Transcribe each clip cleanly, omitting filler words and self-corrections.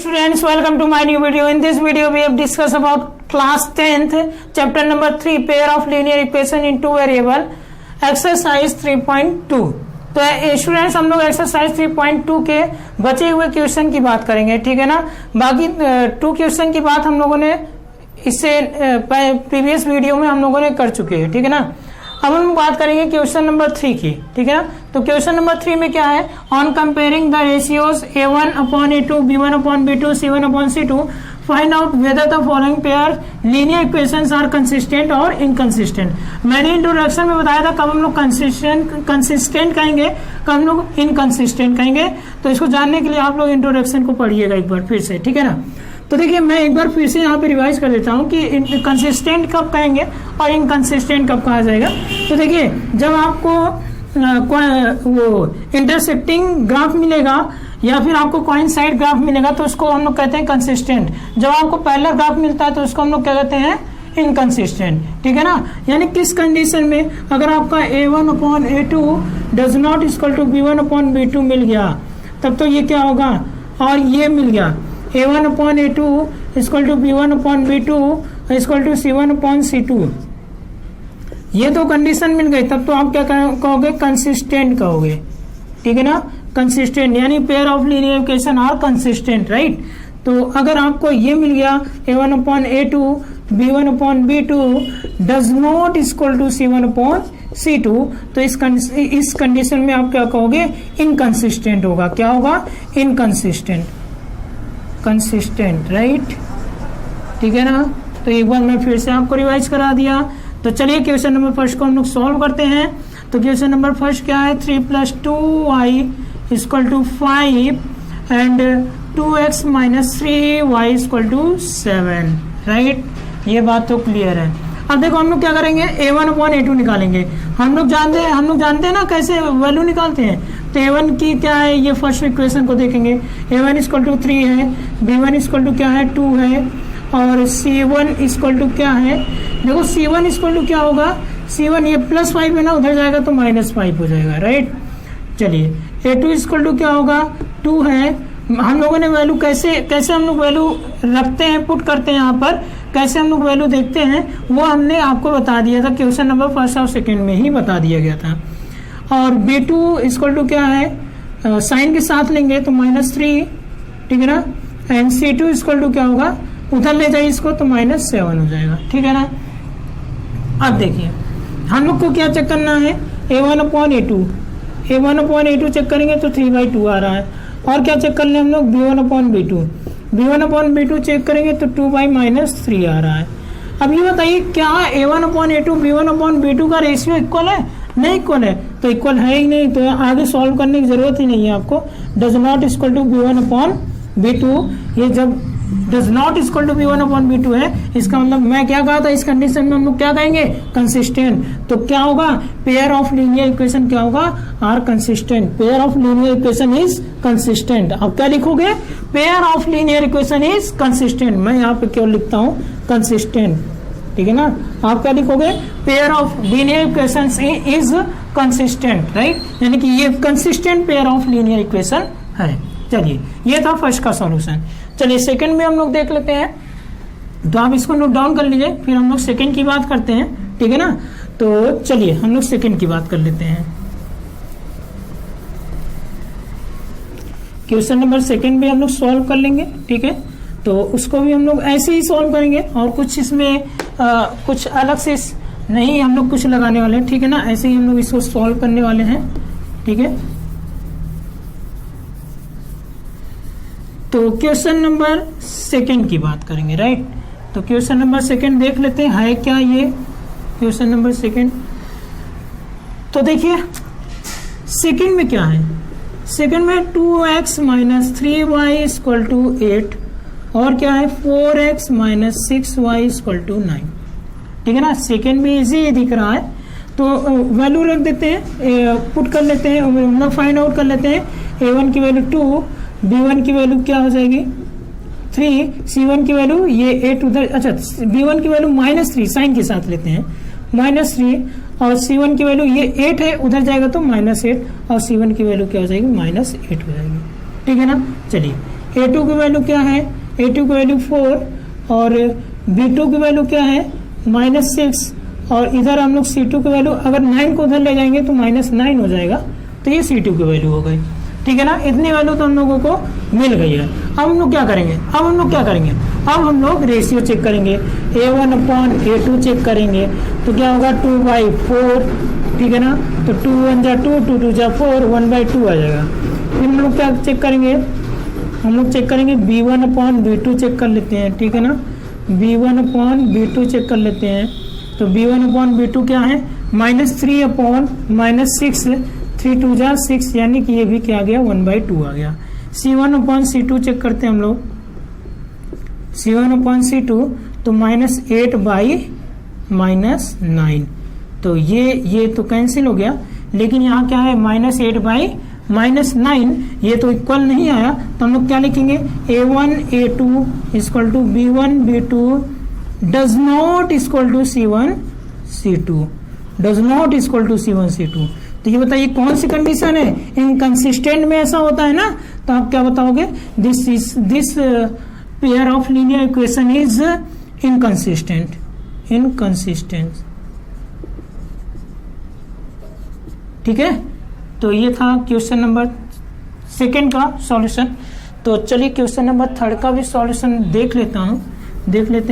Students, welcome to my new video. In this video we have discussed about class 10th chapter number 3 pair of linear equation in two variable exercise 3.2. तो students हम लोग exercise 3.2 के बचे हुए question की बात करेंगे, ठीक है ना। बाकी 2 क्वेश्चन की बात हम लोगों ने इससे प्रीवियस वीडियो में हम लोगों ने कर चुके हैं, ठीक है ना। अब हम बात करेंगे क्वेश्चन नंबर 3 की, ठीक है ना। तो क्वेश्चन नंबर 3 में क्या है, on comparing the ratios a1/a2 b1/b2 c1/c2 find out whether the following pair linear equations are consistent और इनकंसिस्टेंट। मैंने इंट्रोडक्शन में बताया था कब हम लोग कंसिस्टेंट कहेंगे, कब हम लोग इनकंसिस्टेंट कहेंगे। तो इसको जानने के लिए आप लोग इंट्रोडक्शन को पढ़िएगा एक बार फिर से, ठीक है ना। तो देखिए मैं एक बार फिर से यहाँ पे रिवाइज कर देता हूँ कि कंसिस्टेंट कब कहेंगे और इनकंसिस्टेंट कब कहा जाएगा। तो देखिए जब आपको वो इंटरसेप्टिंग ग्राफ मिलेगा या फिर आपको कोइंसाइड ग्राफ मिलेगा तो उसको हम लोग कहते हैं कंसिस्टेंट। जब आपको पैरेलल ग्राफ मिलता है तो उसको हम लोग क्या कहते हैं, इनकंसिस्टेंट, ठीक है ना। यानी किस कंडीशन में, अगर आपका a1/a2 does not equal to b1/b2 मिल गया तब तो ये क्या होगा, और ये मिल गया a1/a2 equal to b1/b2 equal to c1/c2, ये तो कंडीशन मिल गई, तब तो आप क्या कहोगे, कंसिस्टेंट कहोगे, ठीक है ना। कंसिस्टेंट यानी pair of linear equation are consistent, right. तो अगर आपको ये मिल गया a1/a2 b1/b2 does not equal to c1/c2 तो इस कंडीशन में आप क्या कहोगे, इनकंसिस्टेंट होगा। क्या होगा, इनकंसिस्टेंट, कंसिस्टेंट, राइट, ठीक है ना। तो एक बार मैं फिर से आपको रिवाइज करा दिया। तो चलिए क्वेश्चन नंबर फर्स्ट को हम लोग सॉल्व करते हैं। तो क्वेश्चन नंबर फर्स्ट क्या है, 3 + 2y = 5 and 2x - 3y = 7, right. ये बात तो क्लियर है। अब देखो हम लोग क्या करेंगे, a1/a2 निकालेंगे। हम लोग जानते हैं ना कैसे वैल्यू निकालते हैं। तो a1 की क्या है, ये फर्स्ट इक्वेशन को देखेंगे, a1 = 3 है, b1 = क्या है, 2 है, और c1 = क्या है, देखो c1 = क्या होगा, c1 ये +5 है ना, उधर जाएगा तो -5 हो जाएगा, राइट। चलिए a2 = क्या होगा, 2 है। हम लोगों ने वैल्यू कैसे हम लोग वैल्यू रखते हैं, पुट करते हैं यहाँ पर, कैसे हम लोग वैल्यू देखते हैं वो हमने आपको बता दिया था क्वेश्चन नंबर फर्स्ट और सेकेंड में ही बता दिया गया था। और b2 = क्या है, साइन के साथ लेंगे तो -3, ठीक है ना। एंड c2 = क्या होगा, उधर ले जाइए इसको तो -7 हो जाएगा, ठीक है ना। अब देखिए हम लोग को क्या चेक करना है, a1/a2 चेक करेंगे तो 3/2 आ रहा है। और क्या चेक कर ले हम लोग, b1/b2 चेक करेंगे तो 2/-3 आ रहा है। अब ये बताइए क्या a1/a2 b1/b2 का रेशियो इक्वल है, नहीं इक्वल है, तो इक्वल है ही नहीं, तो आगे सॉल्व करने की जरूरत ही नहीं है आपको। Does not equal to b1/b2, ये जब does not equal to b1/b2 है, इसका मतलब मैं क्या कहा था, इस कंडीशन में हम लोग क्या कहेंगे, कंसिस्टेंट। तो क्या होगा, पेयर ऑफ लीनियर इक्वेशन क्या होगा, are consistent. Pair of linear equation is consistent. अब क्या लिखोगे, pair of linear equation is consistent. मैं यहाँ पे क्यों लिखता हूँ कंसिस्टेंट, ठीक है ना। आप क्या लिखोगे, pair of linear equation is consistent, right. यानी कि ये consistent pair of linear equation है। चलिए ये था फर्स्ट का सॉल्यूशन। चलिए सेकंड में हम लोग देख लेते हैं। तो आप इसको नोट डाउन कर लीजिए, फिर हम लोग सेकंड की बात करते हैं, ठीक है ना। तो चलिए हम लोग सेकंड की बात कर लेते हैं। क्वेश्चन नंबर सेकंड भी हम लोग सॉल्व कर लेंगे, ठीक है। तो उसको भी हम लोग ऐसे ही सॉल्व करेंगे और कुछ इसमें कुछ अलग से नहीं हम लोग कुछ लगाने वाले हैं, ठीक है ना। ऐसे ही हम लोग इसको सॉल्व करने वाले हैं, ठीक है। तो क्वेश्चन नंबर सेकंड की बात करेंगे, राइट। तो क्वेश्चन नंबर सेकंड देख लेते हैं, है क्या ये क्वेश्चन नंबर सेकंड। तो देखिए सेकंड में क्या है, सेकंड में 2x - 3y = 8 और क्या है 4x - 6y = 9, ठीक है ना। सेकंड में इजी दिख रहा है तो वैल्यू रख देते हैं, पुट कर लेते हैं, मतलब फाइंड आउट कर लेते हैं। a1 की वैल्यू 2, b1 की वैल्यू क्या हो जाएगी 3, c1 की वैल्यू ये 8 उधर, अच्छा b1 की वैल्यू -3 साइन के साथ लेते हैं, -3, और c1 की वैल्यू ये 8 है, उधर जाएगा तो -8, और c1 की वैल्यू क्या हो जाएगी, -8 हो जाएगी, ठीक है ना। चलिए A2 की वैल्यू क्या है, A2 की वैल्यू 4 और B2 की वैल्यू क्या है -6 और इधर हम लोग C2 की वैल्यू अगर 9 को उधर ले जाएंगे तो -9 हो जाएगा, तो ये C2 की वैल्यू हो गई। ठीक है ना, इतनी वैल्यू तो हम लोगों को मिल गई है। अब हम लोग क्या करेंगे, अब हम लोग रेशियो चेक करेंगे, A1/A2 चेक करेंगे तो क्या होगा 2/4। ठीक है ना, तो 2 1 जा 2, 2 2 जा 4, 1/2 आ जाएगा। फिर हम लोग क्या चेक करेंगे, हम लोग चेक करेंगे B1/B2 चेक कर लेते हैं। ठीक है ना, B1/B2 चेक कर लेते हैं। तो B1/B2 क्या है -3/-6, 3 2 जा 6 यानी कि ये भी क्या आ गया 1/2 आ गया। C1/C2 चेक करते हैं हम लोग, C1/C2 तो -8/-9, तो ये तो कैंसिल हो गया, लेकिन यहाँ क्या है -8/-9, ये तो इक्वल नहीं आया, तो हम लोग क्या लिखेंगे A1/A2 equal to B1/B2 does not equal to C1/C2, does not equal to C1/C2। तो ये बताइए कौन सी कंडीशन है, इनकंसिस्टेंट में ऐसा होता है ना, तो आप क्या बताओगे, this pair of linear equation is inconsistent. ठीक है, तो ये था क्वेश्चन नंबर 2 का सॉल्यूशन। तो चलिए क्वेश्चन नंबर 3 का भी सॉल्यूशन देख लेते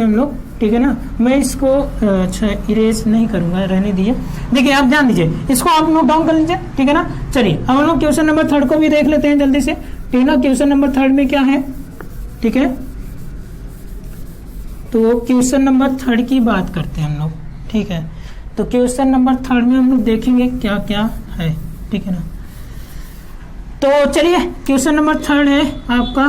हैं हम लोग। ठीक है ना, मैं इसको अच्छा इरेज नहीं करूंगा, रहने दीजिए। देखिए आप ध्यान दीजिए, इसको आप नोट डाउन कर लीजिए। ठीक है ना, चलिए अब हम लोग क्वेश्चन नंबर 3 को भी देख लेते हैं जल्दी से। ठीक है ना, क्वेश्चन नंबर 3 में क्या है, ठीक है, तो क्वेश्चन नंबर 3 की बात करते हैं हम लोग। ठीक है, तो क्वेश्चन नंबर 3 में हम लोग देखेंगे क्या क्या है। ठीक है ना, तो चलिए क्वेश्चन नंबर 3 है आपका,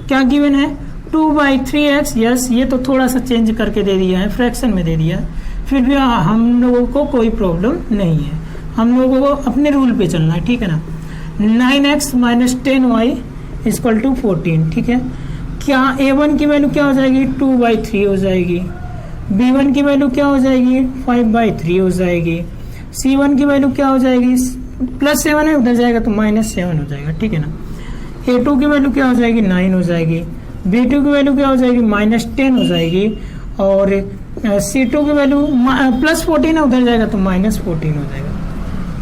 क्या गिवन है 2/3x। यस, ये तो थोड़ा सा चेंज करके दे दिया है, फ्रैक्शन में दे दिया है, फिर भी हम लोगों को कोई प्रॉब्लम नहीं है, हम लोगों को अपने रूल पे चलना है। ठीक है ना, 9x - 10y इक्वल टू 14। ठीक है, क्या A1 की वैल्यू क्या हो जाएगी 2/3 हो जाएगी, B1 की वैल्यू क्या हो जाएगी 5/3 हो जाएगी, C1 की वैल्यू क्या हो जाएगी +7 है, उधर जाएगा तो -7 हो जाएगा। ठीक है ना, A2 की वैल्यू क्या हो जाएगी 9 हो जाएगी, B2 की वैल्यू क्या हो जाएगी -10 हो जाएगी, और C2 की वैल्यू +14 है, उधर जाएगा तो -14 हो जाएगा।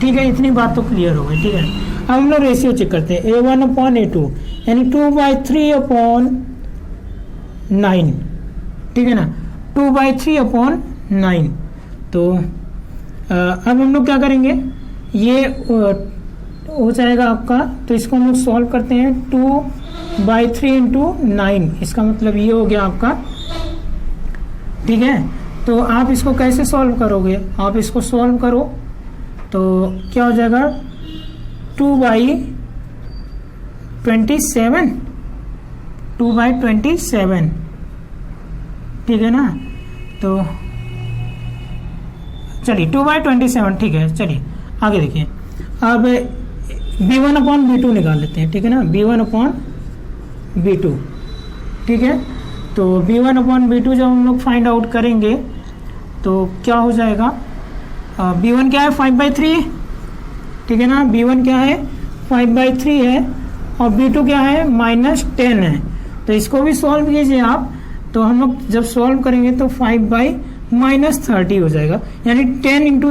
ठीक है, इतनी बात तो क्लियर हो गई। ठीक है, अब हम लोग रेशियो चेक करते हैं, A1/A2 यानी 2/3/9। ठीक है ना, 2/3/9। तो अब हम लोग क्या करेंगे, ये हो जाएगा आपका, तो इसको हम लोग सॉल्व करते हैं 2/3 × 9, इसका मतलब ये हो गया आपका। ठीक है, तो आप इसको कैसे सॉल्व करोगे, आप इसको सॉल्व करो तो क्या हो जाएगा 2/27, 2/27। ठीक है ना, तो चलिए 2/27। ठीक है, चलिए आगे देखिए, अब B1/B2 निकाल लेते हैं। ठीक है ना, B1/B2। ठीक है, तो B1/B2 जब हम लोग फाइंड आउट करेंगे तो क्या हो जाएगा, B1 क्या है 5/3। ठीक है ना, B1 क्या है 5/3 है और B2 क्या है -10 है, तो इसको भी सॉल्व कीजिए आप। तो हम लोग जब सॉल्व करेंगे तो 5/-30 हो जाएगा, यानी 10 ×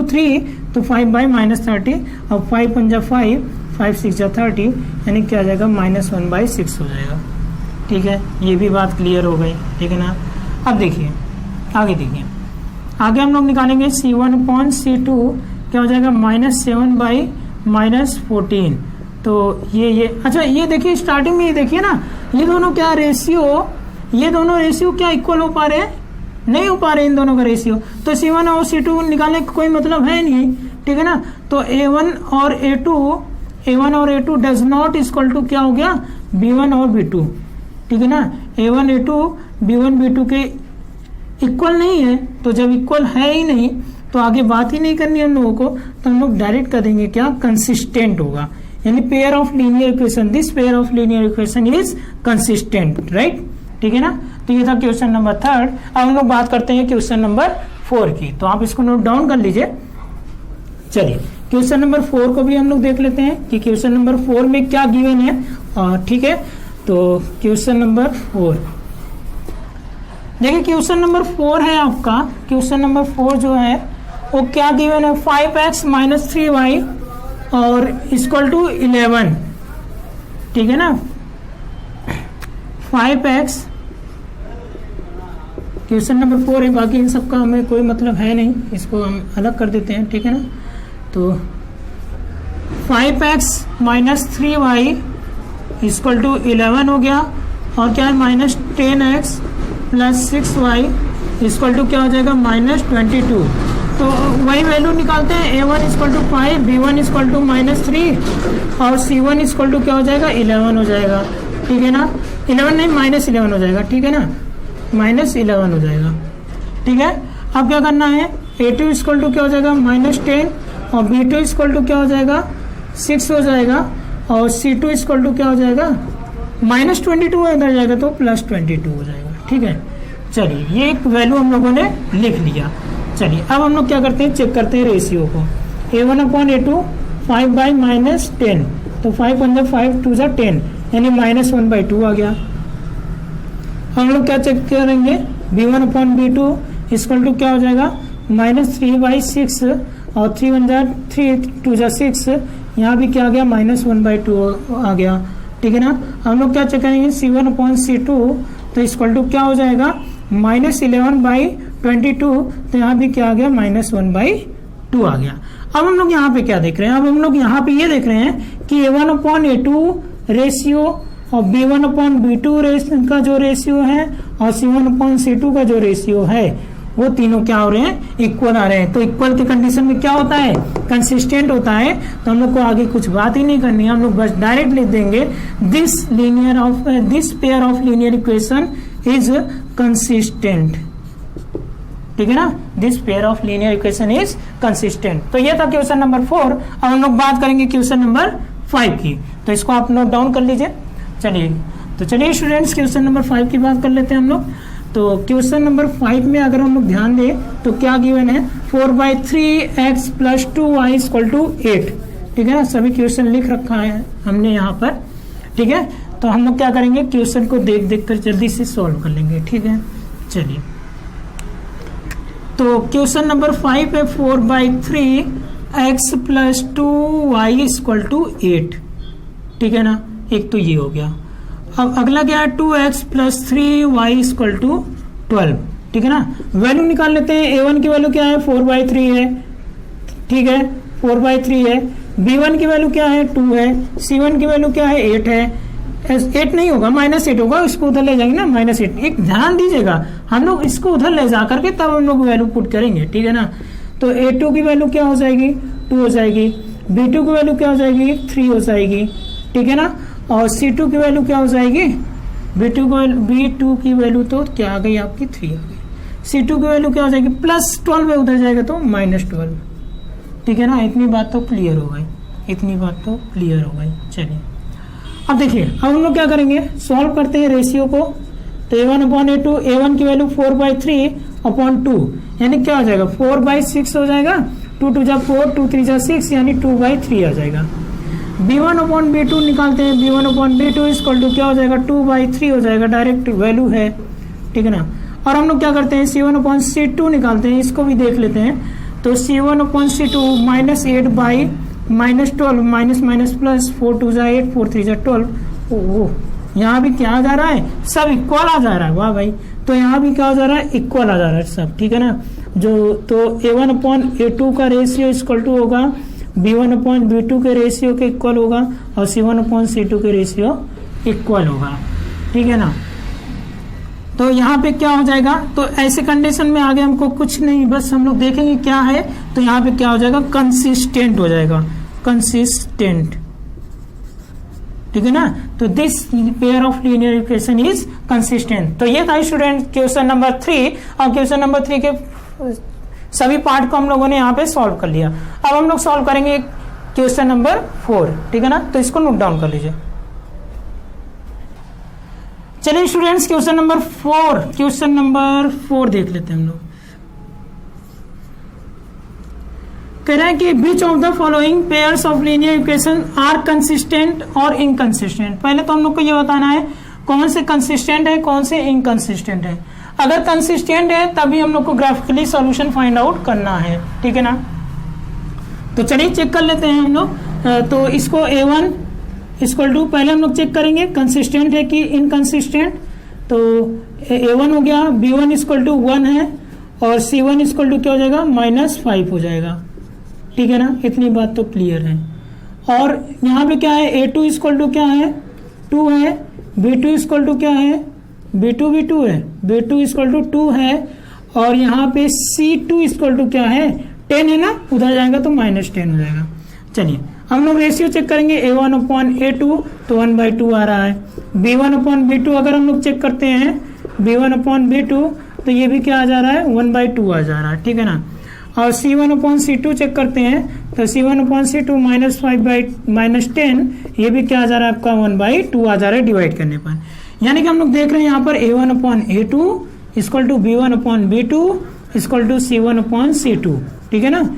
3 तो 5/-30 और 5 × 5, 5 6 जा 30 यानी क्या आ जाएगा -1/6 हो जाएगा। ठीक है, ये भी बात क्लियर हो गई। ठीक है ना, अब देखिए आगे, देखिए आगे हम लोग निकालेंगे C1/C2 क्या हो जाएगा -7/-14। तो ये अच्छा ये देखिए स्टार्टिंग में ये देखिए ना, ये दोनों क्या रेशियो, ये दोनों रेशियो क्या इक्वल हो पा रहे हैं, नहीं हो पा रहे इन दोनों का रेशियो, तो C1 और C2 निकालने का कोई मतलब है नहीं। ठीक है ना, तो A1 और A2 does not equal to क्या हो गया B1 और B2। ठीक है ना, A1 A2 B1 B2 के इक्वल नहीं है, तो जब इक्वल है ही नहीं तो आगे बात ही नहीं करनी है हम लोगों को, तो हम लोग डायरेक्ट कर देंगे क्या कंसिस्टेंट होगा, यानी pair of linear equation, this pair of linear equation is consistent, right. ठीक है ना, तो ये था क्वेश्चन नंबर 3। अब हम लोग बात करते हैं क्वेश्चन नंबर 4 की, तो आप इसको नोट डाउन कर लीजिए। चलिए क्वेश्चन नंबर 4 को भी हम लोग देख लेते हैं कि क्वेश्चन नंबर 4 में क्या गिवन है ठीक है। तो क्वेश्चन नंबर 4 देखिए, क्वेश्चन नंबर 4 है आपका। क्वेश्चन नंबर 4 जो है वो क्या गिवन है, 5x माइनस 3y और इक्वल टू 11, ठीक है ना। 5x क्वेश्चन नंबर 4 है, बाकी इन सब का हमें कोई मतलब है नहीं, इसको हम अलग कर देते हैं, ठीक है ना। तो 5x minus 3y equal to 11 हो गया, और क्या है minus 10x plus 6y equal to क्या हो जाएगा माइनस 22। तो वही वैल्यू निकालते हैं, a1 equal to 5, b1 equal to minus 3 और c1 इक्वल टू क्या हो जाएगा 11 हो जाएगा, ठीक है ना। 11 नहीं, माइनस 11 हो जाएगा, ठीक है ना, माइनस 11 हो जाएगा, ठीक है। अब क्या करना है, a2 इक्वल टू क्या हो जाएगा माइनस 10 और b2 इक्वल टू क्या हो जाएगा 6 हो जाएगा, और c2 इक्वल टू क्या हो जाएगा माइनस 22 इधर जाएगा तो प्लस 22 हो जाएगा, ठीक है। चलिए, ये एक वैल्यू हम लोगों ने लिख लिया। चलिए, अब हम लोग क्या करते हैं, चेक करते हैं रेशियो को। a1 upon a2 5 by minus 10, तो 5 × 5 2 × 10 यानी माइनस 1/2 आ गया। हम लोग क्या चेक करेंगे, b1 upon b2 equal to क्या हो जाएगा माइनस 3/6 और 3 × 3 2 × 6, यहाँ भी क्या आ गया माइनस 1/2 आ गया, ठीक है ना। हम लोग क्या चेक करेंगे, c1 अपॉन c2 तो इक्वल टू क्या हो जाएगा माइनस 11/22, तो यहाँ भी क्या आ गया माइनस 1/2 आ गया। अब हम लोग यहाँ पे क्या देख रहे हैं, अब हम लोग यहाँ पे ये देख रहे हैं कि a1 अपॉन a2 रेशियो और b1 अपॉन b2 का जो रेशियो है और c1 अपॉन c2 का जो रेशियो है वो तीनों क्या हो रहे हैं, इक्वल आ रहे हैं। तो इक्वल की कंडीशन में क्या होता है, कंसिस्टेंट होता है। तो हम लोग को आगे कुछ बात ही नहीं करनी है, हम लोग बस डायरेक्ट लिख देंगे this pair of linear equation is consistent, ठीक है ना। This pair of linear equation is consistent. तो ये था क्वेश्चन नंबर 4। अब हम लोग बात करेंगे क्वेश्चन नंबर 5 की, तो इसको आप नोट डाउन कर लीजिए। चलिए स्टूडेंट्स, क्वेश्चन नंबर 5 की बात कर लेते हैं हम लोग। तो क्वेश्चन नंबर 5 में अगर हम लोग ध्यान दें तो क्या गिवन है, 4/3x plus 2y equal to 8, ठीक है ना। सभी क्वेश्चन लिख रखा है हमने यहाँ पर, ठीक है। तो हम लोग क्या करेंगे, क्वेश्चन को देख देख कर जल्दी से सॉल्व कर लेंगे, ठीक है। चलिए, तो क्वेश्चन नंबर 5 है 4/3x plus 2y equal to 8, ठीक है ना। एक तो ये हो गया। अब अगला क्या है, 2x plus 3y equal to 12, ठीक है ना। वैल्यू निकाल लेते हैं। a1 की वैल्यू क्या है 4/3 है, ठीक है, 4/3 है। b1 की वैल्यू क्या है 2 है, c1 की वैल्यू क्या है 8 है। 8 नहीं होगा, -8 होगा, इसको उधर ले जाएंगे ना -8। एक ध्यान दीजिएगा, हम लोग इसको उधर ले जा करके तब हम लोग वैल्यू पुट करेंगे, ठीक है ना। तो a2 की वैल्यू क्या हो जाएगी 2 हो जाएगी, b2 की वैल्यू क्या हो जाएगी 3 हो जाएगी, ठीक है ना। और c2 की वैल्यू क्या हो जाएगी, b2 की वैल्यू तो क्या आ गई आपकी 3 आ गई। c2 की वैल्यू क्या हो जाएगी +12 है, उधर जाएगा तो -12, ठीक है ना। इतनी बात तो क्लियर हो गई, इतनी बात तो क्लियर हो गई। चलिए, अब देखिए, अब हम लोग क्या करेंगे, सॉल्व करते हैं रेशियो को। तो a1 अपॉन a2, a1 की वैल्यू 4/3 अपॉन 2 यानी क्या हो जाएगा 4/6 हो जाएगा, 2 2 जा 4, 2 3 जा 6 यानी 2/3 आ जाएगा। b1 अपॉन b2 निकालते हैं, b1 upon b2 equal to क्या हो जाएगा 2/3 हो जाएगा, डायरेक्ट वैल्यू है, ठीक है ना। और हम लोग क्या करते हैं, c1 अपॉन c2 निकालते हैं, इसको भी देख लेते हैं। तो c1 upon c2 -8/-12 minus plus 4 2 जा 8, 4 3 जा 12। ओह, यहाँ भी क्या आ जा रहा है, सब इक्वल आ जा रहा है, वाह भाई। तो यहाँ भी क्या हो जा रहा है, इक्वल आ जा रहा है सब, ठीक है ना। जो तो a1 अपॉन a2 का रेशियो इक्वल टू होगा b1 अपॉन b2 के रेशियो के इक्वल होगा, और c1 अपॉन c2 के रेशियो इक्वल होगा, ठीक है ना। तो यहाँ पे क्या हो जाएगा, तो ऐसे कंडीशन में आगे हमको कुछ नहीं, बस हम लोग देखेंगे क्या है। तो यहाँ पे क्या हो जाएगा, कंसिस्टेंट हो जाएगा, कंसिस्टेंट, ठीक है ना। तो this pair of linear equation is consistent. तो ये था स्टूडेंट क्वेश्चन नंबर 3, और क्वेश्चन नंबर 3 के सभी पार्ट को हम लोगों ने यहाँ पे सॉल्व कर लिया। अब हम लोग सॉल्व करेंगे क्वेश्चन नंबर 4, ठीक है ना। तो इसको नोट डाउन कर लीजिए। चलिए स्टूडेंट्स, क्वेश्चन नंबर 4 देख लेते हैं हम लोग। कह रहे हैं कि which of the following pairs of linear equation are consistent और इनकंसिस्टेंट। पहले तो हम लोग को ये बताना है कौन से कंसिस्टेंट है कौन से इनकंसिस्टेंट है। अगर कंसिस्टेंट है तभी हम लोग को ग्राफिकली सॉल्यूशन फाइंड आउट करना है, ठीक है ना। तो चलिए चेक कर लेते हैं हम लोग। तो इसको A1 इक्वल टू, पहले हम लोग चेक करेंगे कंसिस्टेंट है कि इनकंसिस्टेंट। तो A1 हो गया, B1 इक्वल टू 1 है और C1 इक्वल टू क्या हो जाएगा -5 हो जाएगा, ठीक है ना। इतनी बात तो क्लियर है। और यहाँ पे क्या है A2 इक्वल टू क्या है 2 है, B2 इक्वल टू क्या है B2 भी 2 है, B2 इक्वल टू 2 है और यहाँ पे C2 इक्वल टू क्या है 10 है ना, उधर जाएगा तो -10 हो जाएगा। चलिए हम लोग रेशियो चेक करेंगे A1 अपॉन A2 तो 1/2 आ रहा है। B1 अपॉन B2 अगर हम लोग चेक करते हैं B1 अपॉन B2 तो ये भी क्या आ जा रहा है 1/2 आ जा रहा है, ठीक है ना। और C1 अपॉन C2 चेक करते हैं तो C1 अपॉन C2 -5/10 ये भी क्या आ जा रहा है आपका 1/2 आ जा रहा है डिवाइड करने पर। यानी कि हम लोग देख रहे हैं यहाँ पर A1 upon A2 equal to B1 upon B2 equal to C1 upon C2, ठीक है ना।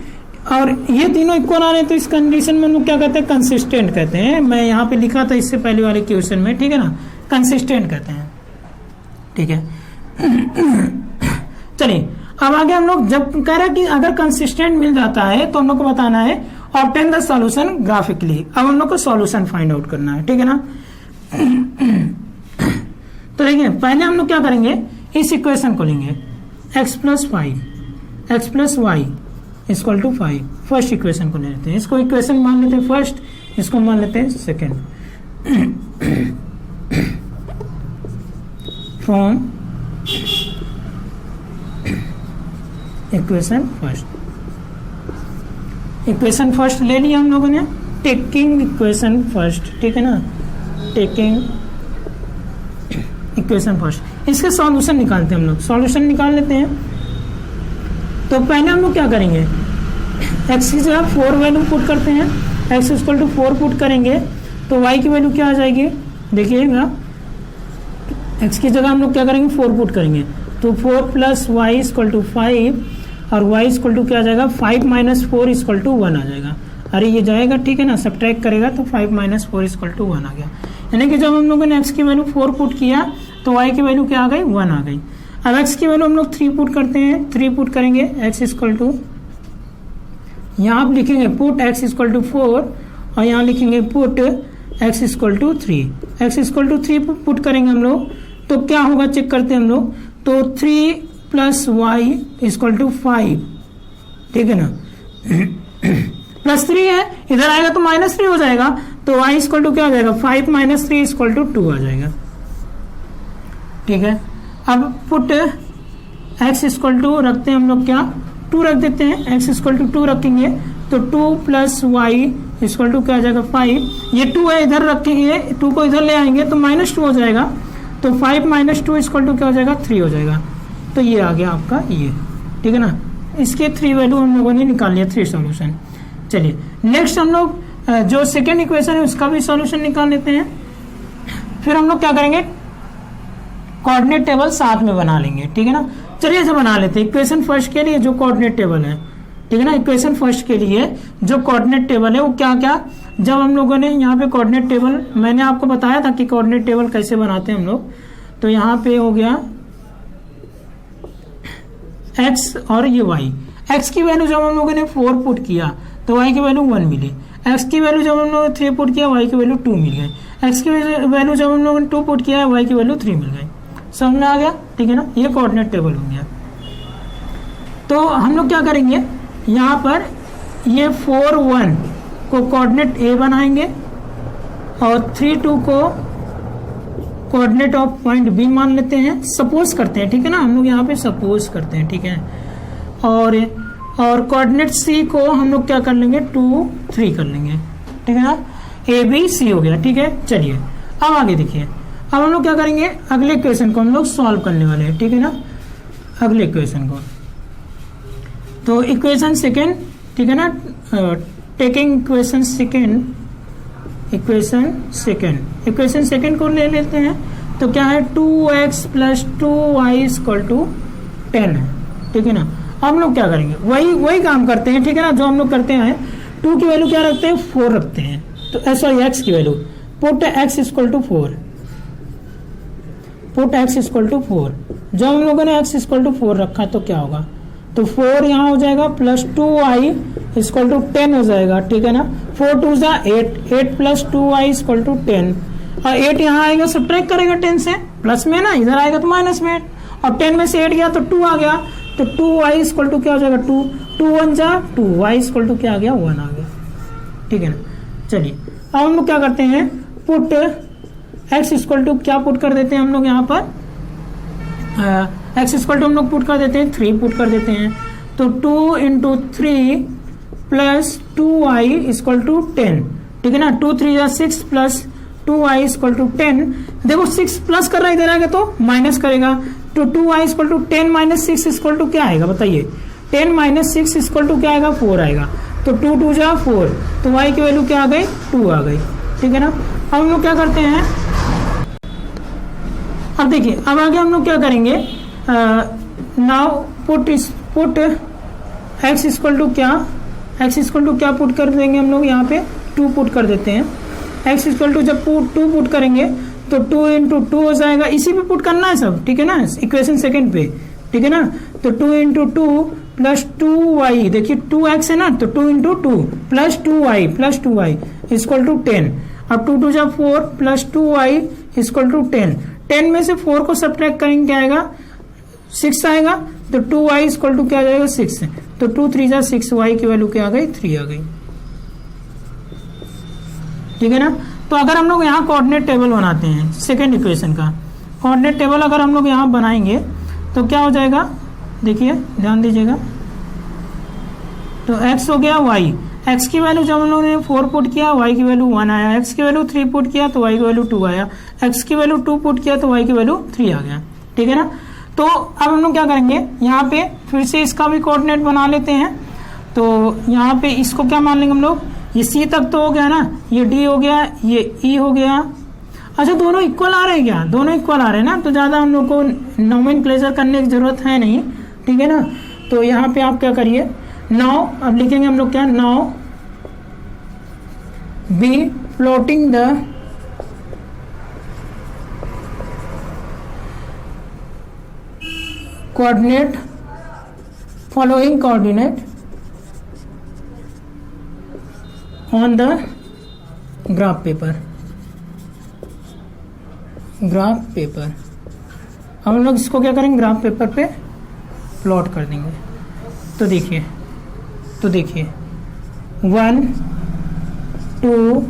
और ये तीनों इक्वल आ रहे हैं तो इस कंडीशन में हम लोग क्या कहते हैं कंसिस्टेंट कहते हैं। मैं यहाँ पे लिखा था इससे पहले वाले क्वेश्चन में, ठीक है ना, कंसिस्टेंट कहते हैं, ठीक है। चलिए अब आगे हम लोग जब कह रहे हैं कि अगर कंसिस्टेंट मिल जाता है तो हम लोग को बताना है ऑब्टेन द सॉल्यूशन ग्राफिकली। अब हम लोग को सॉल्यूशन फाइंड आउट करना है, ठीक है ना। तो देखिए पहले हम लोग क्या करेंगे इस इक्वेशन को लेंगे x + 5 x + y equal to 5। First equation को ले लेते हैं, इसको इक्वेशन मान लेते हैं फर्स्ट, इसको मान लेते हैं सेकेंड। फ्रॉम इक्वेशन फर्स्ट ले लिया हम लोगों ने, टेकिंग इक्वेशन फर्स्ट, ठीक है ना, टेकिंग इक्वेशन फर्स्ट। इसके सॉल्यूशन निकालते हैं हम लोग, सॉल्यूशन निकाल लेते हैं। तो पहले हम लोग क्या करेंगे x की जगह 4 वैल्यू पुट करते हैं, x इक्वल टू 4 पुट करेंगे तो y की वैल्यू क्या आ जाएगी देखिएगा। x की जगह हम लोग क्या करेंगे 4 पुट करेंगे तो 4 + y इक्वल टू 5 और y इक्वल टू क्या आ जाएगा 5 - 4 इक्वल टू 1 आ जाएगा। अरे ये जाएगा, ठीक है ना, सब्ट्रैक्ट करेगा तो 5 - 4 इक्वल टू 1 आ गया। यानी कि जब हम लोगों ने x की वैल्यू 4 पुट किया तो y की वैल्यू क्या आ गई 1 आ गई। अब x की वैल्यू हम लोग 3 पुट करते हैं, 3 पुट करेंगे x इक्वल टू, यहाँ आप लिखेंगे पुट x इक्वल टू 4 और यहाँ लिखेंगे put x equal to 3। x equal to 3 put करेंगे हम लोग तो क्या होगा चेक करते हैं हम लोग। तो 3 + y इक्वल टू 5, ठीक है ना, +3 है, इधर आएगा तो -3 हो जाएगा तो y इक्वल टू क्या हो जाएगा 5 - 3 इक्वल टू 2 आ जाएगा, ठीक है। अब पुट x इक्वल टू रखते हैं हम लोग क्या 2 रख देते हैं, x इक्वल टू 2 रखेंगे तो 2 + y इक्वल टू क्या आ जाएगा 5। ये 2 है इधर रखेंगे, 2 को इधर ले आएंगे तो -2 हो जाएगा तो 5 - 2 इक्वल टू क्या हो जाएगा 3 हो जाएगा। तो ये आ गया आपका ये, ठीक है ना। इसके 3 वैल्यू हम लोगों ने निकाल लिया, 3 सॉल्यूशन। चलिए नेक्स्ट हम लोग जो सेकेंड इक्वेशन है उसका भी सॉल्यूशन निकाल लेते हैं। फिर हम लोग क्या करेंगे कोऑर्डिनेट टेबल साथ में बना लेंगे, ठीक है ना। चलिए ऐसे बना लेते हैं इक्वेशन फर्स्ट के लिए जो कोऑर्डिनेट टेबल है, ठीक है ना। इक्वेशन फर्स्ट के लिए जो कोऑर्डिनेट टेबल है वो क्या क्या, जब हम लोगों ने यहाँ पे कोऑर्डिनेट टेबल मैंने आपको बताया था कि कोऑर्डिनेट टेबल कैसे बनाते हैं हम लोग। तो यहाँ पे हो गया x और ये y। x की वैल्यू जब हम लोगों ने 4 पुट किया तो y की वैल्यू 1 मिली, x की वैल्यू जब हम लोगों ने 3 पुट किया y की वैल्यू 2 मिल गई, x की वैल्यू जब हम लोगों ने 2 पुट किया y की वैल्यू 3 मिल गई। समझ में आ गया, ठीक है ना। ये कोऑर्डिनेट टेबल हो गया। तो हम लोग क्या करेंगे यहाँ पर ये 4 1 को कोऑर्डिनेट A बनाएंगे और 3 2 को कोऑर्डिनेट ऑफ पॉइंट B मान लेते हैं, सपोज करते हैं, ठीक है ना। हम लोग यहाँ पे सपोज करते हैं, ठीक है। और कोऑर्डिनेट C को हम लोग क्या कर लेंगे 2 3 कर लेंगे, ठीक है ना। A B C हो गया, ठीक है। चलिए अब आगे देखिए, अब हम लोग क्या करेंगे अगले इक्वेशन को हम लोग सॉल्व करने वाले हैं, ठीक है ना, अगले इक्वेशन को। तो इक्वेशन सेकेंड, ठीक है ना, टेकिंग इक्वेशन सेकेंड को ले लेते हैं। तो क्या है 2x + 2y = 10 है, ठीक है ना। हम लोग क्या करेंगे, वही काम करते हैं, ठीक है ना, जो हम लोग करते हैं। 2 की वैल्यू क्या रखते हैं, 4 रखते हैं, तो सॉरी x की value put x equal to 4, put x equal to 4। जब हम लोगों ने x इक्वल टू 4 रखा तो क्या होगा, तो 4 यहाँ हो जाएगा प्लस 2y इक्वल टू 10 हो जाएगा, ठीक है ना। 4 2 जा 8, 8 प्लस 2y इक्वल टू 10, और 8 यहाँ आएगा, सब्ट्रैक्ट करेगा 10 से, प्लस में ना, इधर आएगा तो माइनस में 8, और 10 में से 8 गया तो 2 आ गया, तो 2y इक्वल टू क्या हो जाएगा 2, 2 1 जा 2, y इक्वल टू क्या आ गया 1 आ गया, ठीक है ना। चलिए अब हम लोग क्या करते हैं, पुट x इक्वल टू क्या पुट कर देते हैं हम लोग यहाँ पर, x इक्वल टू हम लोग पुट कर देते हैं 3 पुट कर देते हैं, तो 2 into 3 plus 2y equal to 10, ठीक है ना। 2 3 या 6 प्लस 2y इक्वल टू 10, देखो 6 प्लस कर रहा है, इधर आएगा तो माइनस करेगा, तो 2y equal to 10 minus 6 equal to क्या आएगा बताइए, 10 माइनस 6 इक्वल टू क्या आएगा 4 आएगा, तो 2 2 जा 4, तो y की वैल्यू क्या आ गई 2 आ गई, ठीक है ना। अब हम लोग क्या करते हैं, अब देखिए अब आगे हम लोग क्या करेंगे, now put x equal to क्या, x इक्वल टू क्या पुट कर देंगे हम लोग यहाँ पे 2 पुट कर देते हैं। x इक्वल टू जब 2 पुट करेंगे तो 2 इंटू 2 हो जाएगा, इसी पे पुट करना है सब, ठीक है ना, इक्वेशन सेकंड पे, ठीक है ना। तो 2 इंटू 2 प्लस 2y, देखिए 2x है ना, तो 2 into 2 plus 2y equal to 10, अब 2 2 जा 4 प्लस 2y इक्वल टू 10, 10 में से 4 को सब्ट्रैक्ट करेंगे क्या आएगा 6 आएगा, तो 2y इक्वल टू क्या आ जाएगा 6, तो 2 3 जा 6, y की वैल्यू क्या आ गई 3 आ गई, ठीक है ना। तो अगर हम लोग यहाँ कोऑर्डिनेट टेबल बनाते हैं सेकेंड इक्वेशन का, कोऑर्डिनेट टेबल अगर हम लोग यहाँ बनाएंगे तो क्या हो जाएगा, देखिए ध्यान दीजिएगा, तो x हो गया y, x की वैल्यू जब हम लोगों ने 4 पुट किया y की वैल्यू 1 आया, x की वैल्यू 3 पुट किया तो y की वैल्यू 2 आया, x की वैल्यू 2 पुट किया तो y की वैल्यू 3 आ गया, ठीक है ना। तो अब हम लोग क्या करेंगे, यहाँ पे फिर से इसका भी कोऑर्डिनेट बना लेते हैं, तो यहाँ पे इसको क्या मान लेंगे हम लोग, ये C तक तो हो गया ना, ये D हो गया, ये E हो गया, अच्छा दोनों इक्वल आ रहे हैं क्या, दोनों इक्वल आ रहे हैं ना, तो ज़्यादा हम लोग को नोमेनक्लेचर करने की जरूरत है नहीं, ठीक है ना। तो यहाँ पे आप क्या करिए, नाउ अब लिखेंगे हम लोग क्या, now be plotting the coordinate following coordinate on the graph paper, graph paper, हम लोग इसको क्या करेंगे ग्राफ पेपर पे प्लॉट कर देंगे। तो देखिए 1 2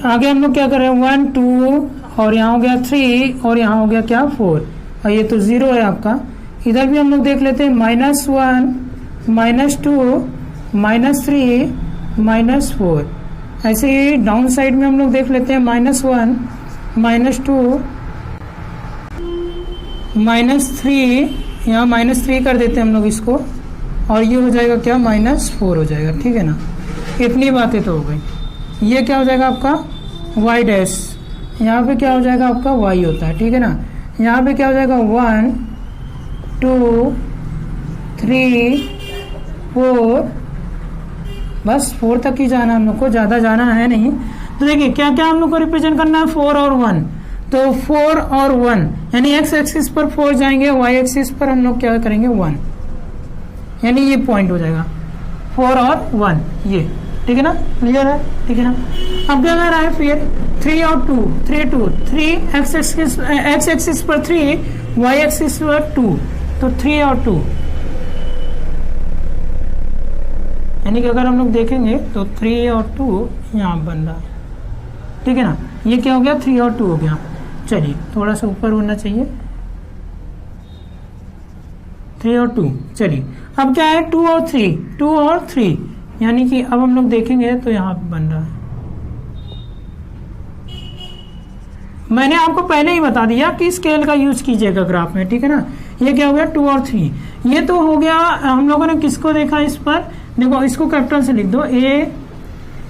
आगे हम लोग क्या कर रहे हैं 1 2 और यहाँ हो गया 3 और यहाँ हो गया क्या 4, और ये तो 0 है आपका, इधर भी हम लोग देख लेते हैं -1 -2 -3 -4, ऐसे ही डाउन साइड में हम लोग देख लेते हैं -1 -2 -3, यहाँ -3 कर देते हैं हम लोग इसको, और ये हो जाएगा क्या -4 हो जाएगा, ठीक है ना। इतनी बातें तो हो गई। ये क्या हो जाएगा आपका y डैश, यहाँ पे क्या हो जाएगा आपका y होता है, ठीक है ना। यहाँ पे क्या हो जाएगा 1 2 3 4, बस 4 तक ही जाना हम लोग को, ज़्यादा जाना है नहीं। तो देखिए क्या क्या हम लोग को रिप्रेजेंट करना है 4 और 1, तो 4 और 1 यानी x एक्सिस पर 4 जाएंगे, y एक्सिस पर हम लोग क्या करेंगे 1, यानी ये पॉइंट हो जाएगा 4 और 1, ये ठीक है ना, क्लियर है, ठीक है ना। अब क्या कर रहा है फिर 3 और 2 3 x एक्सिस पर 3 y एक्सिस पर 2, तो 3 और 2 यानी कि अगर हम लोग देखेंगे तो 3 और 2 यहाँ बन रहा है, ठीक है ना। ये क्या हो गया 3 और 2 हो गया। चलिए थोड़ा सा ऊपर होना चाहिए, 3 और 2। चलिए अब क्या है 2 और 3 यानी कि अब हम लोग देखेंगे तो यहाँ बन रहा है। मैंने आपको पहले ही बता दिया कि स्केल का यूज कीजिएगा ग्राफ में, ठीक है ना। ये क्या हो गया 2 और 3, ये तो हो गया। हम लोगों ने किसको देखा इस पर, देखो इसको कैपिटल से लिख दो, ए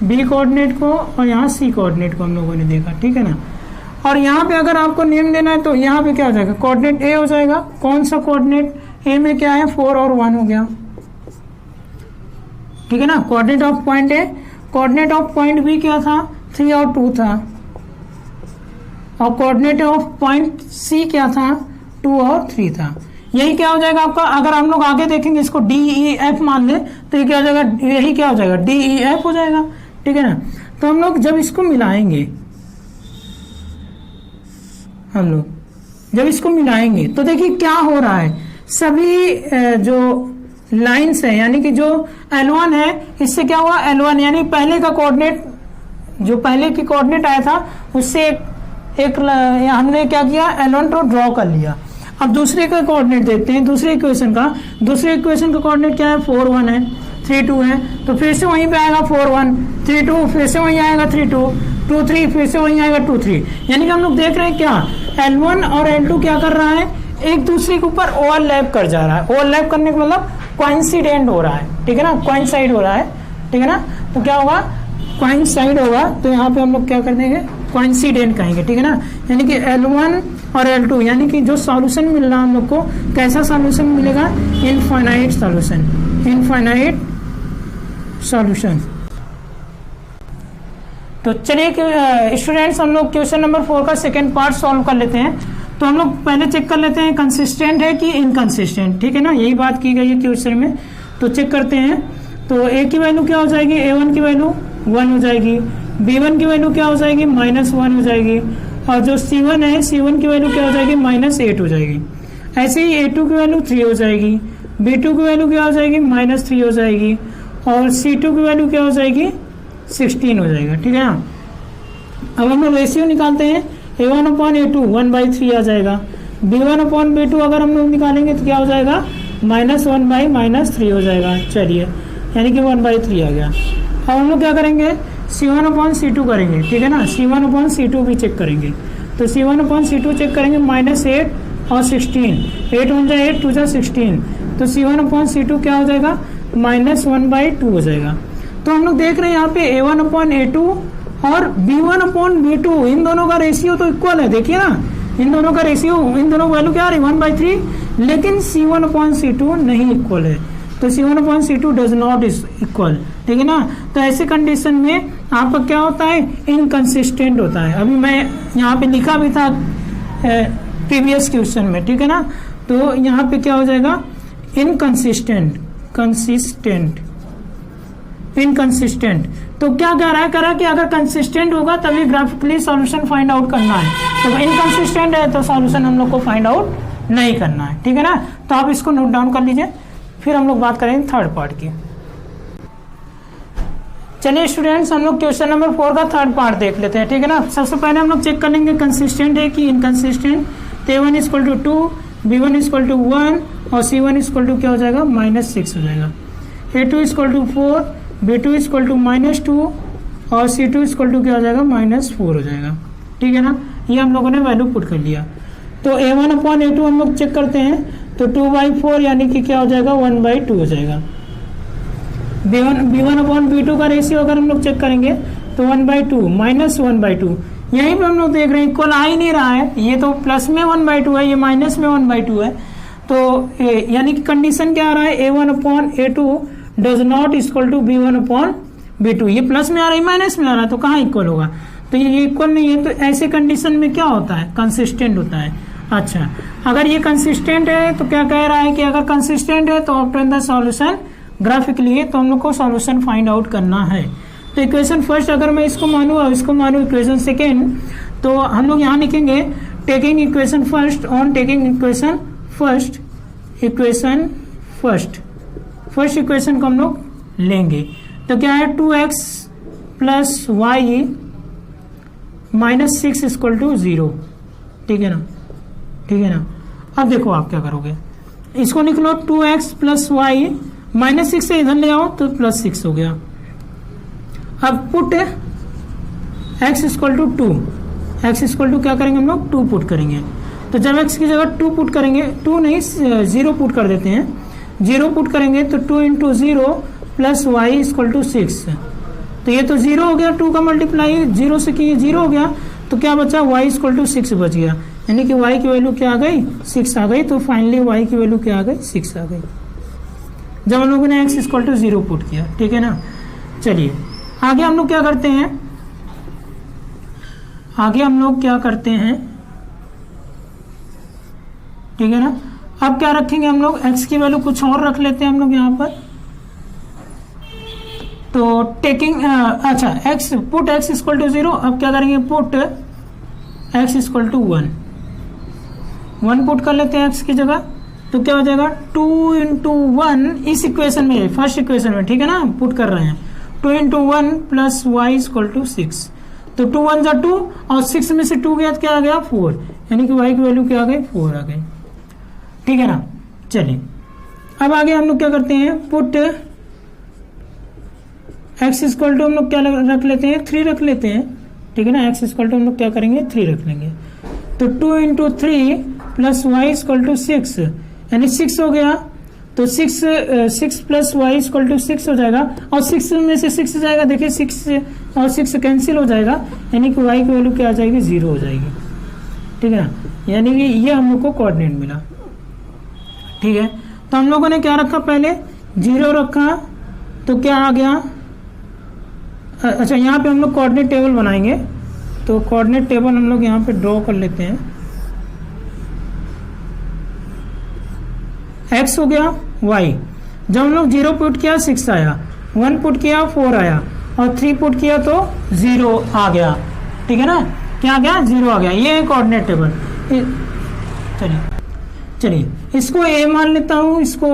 बी कोऑर्डिनेट को और यहाँ सी कोऑर्डिनेट को हम लोगों ने देखा, ठीक है ना। और यहाँ पे अगर आपको नेम देना है तो यहाँ पे क्या हो जाएगा कोऑर्डिनेट ए हो जाएगा। कौन सा कोऑर्डिनेट, ए में क्या है 4 और 1 हो गया, ठीक है ना। Coordinate of point A, coordinate of point B क्या था 3 और 2 था, और कोऑर्डिनेट ऑफ पॉइंट सी क्या था 2 और 3 था। यही क्या हो जाएगा आपका, अगर हम लोग आगे देखेंगे इसको डी ई एफ मान ले तो ये क्या हो जाएगा, यही क्या हो जाएगा डी ई एफ हो जाएगा, ठीक है ना। तो हम लोग जब इसको मिलाएंगे, हम लोग जब इसको मिलाएंगे तो देखिए क्या हो रहा है, सभी जो लाइंस है यानी कि जो L1 है इससे क्या हुआ L1 यानी पहले का कोऑर्डिनेट, जो पहले की कोऑर्डिनेट आया था उससे एक हमने क्या किया L1 को ड्रॉ कर लिया। अब दूसरे का कोऑर्डिनेट देखते हैं, दूसरे इक्वेशन का, दूसरे इक्वेशन का कोऑर्डिनेट क्या है 4 1 है, 3 2 है, तो फिर से वहीं पे आएगा 4 1, 3 2, फिर से वहीं आएगा 3 2, 2 3, फिर से वहीं आएगा 2 3। यानी कि हम लोग देख रहे हैं क्या L1 और L2 क्या कर रहा है, एक दूसरे के ऊपर ओवरलैप कर जा रहा है। ओवरलैप करने का मतलब कोइंसिडेंट हो रहा है, ठीक है ना, कोइंसाइड हो रहा है, ठीक है ना। तो क्या होगा कोइंसाइड होगा, तो यहाँ पे हम लोग क्या कर देंगे कोइंसिडेंट कहेंगे, ठीक है ना। यानी कि L1 और L2 यानी कि जो सॉल्यूशन मिल रहा है हम लोग को, कैसा सॉल्यूशन मिलेगा, इनफाइनाइट सॉल्यूशन, इनफाइनाइट सॉल्यूशन। तो चलिए स्टूडेंट्स हम लोग क्वेश्चन नंबर 4 का सेकेंड पार्ट सॉल्व कर लेते हैं। तो हम लोग पहले चेक कर लेते हैं कंसिस्टेंट है कि इनकंसिस्टेंट, ठीक है ना, यही बात की गई है क्वेश्चन में। तो चेक करते हैं, तो ए की वैल्यू क्या हो जाएगी, A1 की वैल्यू 1 हो जाएगी, B1 की वैल्यू क्या हो जाएगी -1 हो जाएगी, और जो C1 है C1 की वैल्यू क्या हो जाएगी -8 हो जाएगी। ऐसे ही A2 की वैल्यू 3 हो जाएगी, B2 की वैल्यू क्या हो जाएगी -3 हो जाएगी, और C2 की वैल्यू क्या हो जाएगी 16 हो जाएगा, ठीक है ना। अब हम लोग रेशियो निकालते हैं, A1/A2 1/3 आ जाएगा, B1/B2 अगर हम लोग निकालेंगे तो क्या हो जाएगा -1/-3 हो जाएगा। चलिए यानी कि 1/3 आ गया। अब हम लोग क्या करेंगे C1/C2 करेंगे, ठीक है ना, C1/C2 भी चेक करेंगे। तो C1/C2 चेक करेंगे -8 और 16, 8 1 जा 8 2 जा 16, तो C1/C2 क्या हो जाएगा -1/2 हो जाएगा। तो हम लोग देख रहे हैं यहाँ पे A1/A2 और B1/B2 इन दोनों का रेशियो तो इक्वल है, देखिए ना, इन दोनों का रेशियो, इन दोनों वैल्यू क्या आ रही 1/3, लेकिन C1/C2 नहीं इक्वल है, तो C1/C2 does not is equal, ठीक है ना। तो ऐसे कंडीशन में आपका क्या होता है इनकंसिस्टेंट होता है। अभी मैं यहाँ पे लिखा भी था प्रीवियस क्वेश्चन में, ठीक है ना। तो यहाँ पे क्या हो जाएगा इनकंसिस्टेंट, कंसिस्टेंट, इनकंसिस्टेंट। तो क्या कह रहा है कि अगर कंसिस्टेंट होगा तभी ग्राफिकली सॉल्यूशन फाइंड आउट करना है, तो इनकंसिस्टेंट है तो सॉल्यूशन हम लोग को फाइंड आउट नहीं करना है, ठीक है ना। तो आप इसको नोट डाउन कर लीजिए, फिर हम लोग बात करेंगे थर्ड पार्ट की। चलिए स्टूडेंट्स हम लोग क्वेश्चन नंबर 4 का थर्ड पार्ट देख लेते हैं, ठीक है ना। सबसे पहले हम लोग चेक कर लेंगे कंसिस्टेंट है कि इनकंसिस्टेंट। तो A1 = 2, B1 = 1 और C1 = क्या हो जाएगा -6 हो जाएगा। A2 = 4, B2 = -2 और C2 = क्या हो जाएगा -4 हो जाएगा, ठीक है ना। ये हम लोगों ने वैल्यू पुट कर लिया। तो A1/A2 हम लोग चेक करते हैं, तो 2/4 यानी कि क्या हो जाएगा 1/2 हो जाएगा। B1/B2 का रेशियो अगर हम लोग चेक करेंगे तो 1/2 -1/2, यहीं पे हम लोग देख रहे हैं इक्वल आ ही नहीं रहा है, ये तो प्लस में 1/2 है, ये माइनस में 1/2 है। तो यानी कि कंडीशन क्या आ रहा है A1/A2 does not equal to B1/B2, ये प्लस में आ रहा है माइनस में आ रहा है, तो कहाँ इक्वल होगा, तो ये इक्वल नहीं है। तो ऐसे कंडीशन में क्या होता है कंसिस्टेंट होता है। अच्छा अगर ये कंसिस्टेंट है तो क्या कह रहा है कि अगर कंसिस्टेंट है तो ऑब्टेन द सॉल्यूशन ग्राफिकली है, तो हम लोग को सॉल्यूशन फाइंड आउट करना है। तो इक्वेशन फर्स्ट अगर मैं इसको मानूँ और इसको मानूँ इक्वेशन सेकेंड, तो हम लोग यहाँ लिखेंगे taking equation first on taking equation first, equation first equation को हम लोग लेंगे। तो क्या है 2x + y -6 = 0, ठीक है ना, ठीक है ना। अब देखो आप क्या करोगे, इसको लिख लो 2x + y -6 से इधर ले आओ तो +6 हो गया। अब पुट x = 2, x = क्या करेंगे हम लोग 2 पुट करेंगे। तो जब x की जगह 2 पुट करेंगे, 2 नहीं 0 पुट कर देते हैं, 0 पुट करेंगे तो 2 × 0 + y = 6, तो ये तो 0 हो गया, 2 का मल्टीप्लाई 0 से किए 0 हो गया, तो क्या बचा y = 6 बच गया। यानी कि y की वैल्यू क्या आ गई 6 आ गई। तो फाइनली y की वैल्यू क्या आ गई 6 आ गई जब हम लोगों ने x इक्वल टू 0 पुट किया, ठीक है ना। चलिए आगे हम लोग क्या करते हैं, ठीक है ना। अब क्या रखेंगे हम लोग, x की वैल्यू कुछ और रख लेते हैं हम लोग यहाँ पर। तो टेकिंग अच्छा x put x equal to 0, अब क्या करेंगे put x equal to 1 put कर लेते हैं x की जगह। तो क्या हो जाएगा 2 इंटू 1 इस इक्वेशन में, फर्स्ट इक्वेशन में, ठीक है ना, पुट कर रहे हैं। 2 into 1 plus y equal to 6। तो 2 1 जा 2 और 6 में से 2 गया तो क्या आ गया 4, यानी कि y की वैल्यू क्या आ गई 4 आ गई, ठीक है ना। चलिए अब आगे हम लोग क्या करते हैं, पुट x इक्वल टू हम लोग क्या रख लेते हैं 3 रख लेते हैं, ठीक है ना। x इक्वल टू हम लोग क्या करेंगे 3 रख लेंगे। तो 2 into 3 plus y equal to 6 यानी 6 हो गया। तो 6 प्लस वाई इक्वल टू 6 हो जाएगा और 6 में से 6 जाएगा, देखिए 6 और 6 कैंसिल हो जाएगा, यानी कि y की वैल्यू क्या आ जाएगी 0 हो जाएगी, ठीक है ना। यानी कि ये हम लोग को कोऑर्डिनेट मिला, ठीक है। तो हम लोगों ने क्या रखा, पहले 0 रखा तो क्या आ गया, अच्छा यहाँ पे हम लोग कोऑर्डिनेट टेबल बनाएंगे। तो कोऑर्डिनेट टेबल हम लोग यहाँ पे ड्रॉ कर लेते हैं। x हो गया y, जब हम लोग 0 पुट किया 6 आया, 1 पुट किया 4 आया और 3 पुट किया तो 0 आ गया, ठीक है ना। क्या आ गया 0 आ गया, ये है कोऑर्डिनेट टेबल। चलिए इसको a मान लेता हूँ, इसको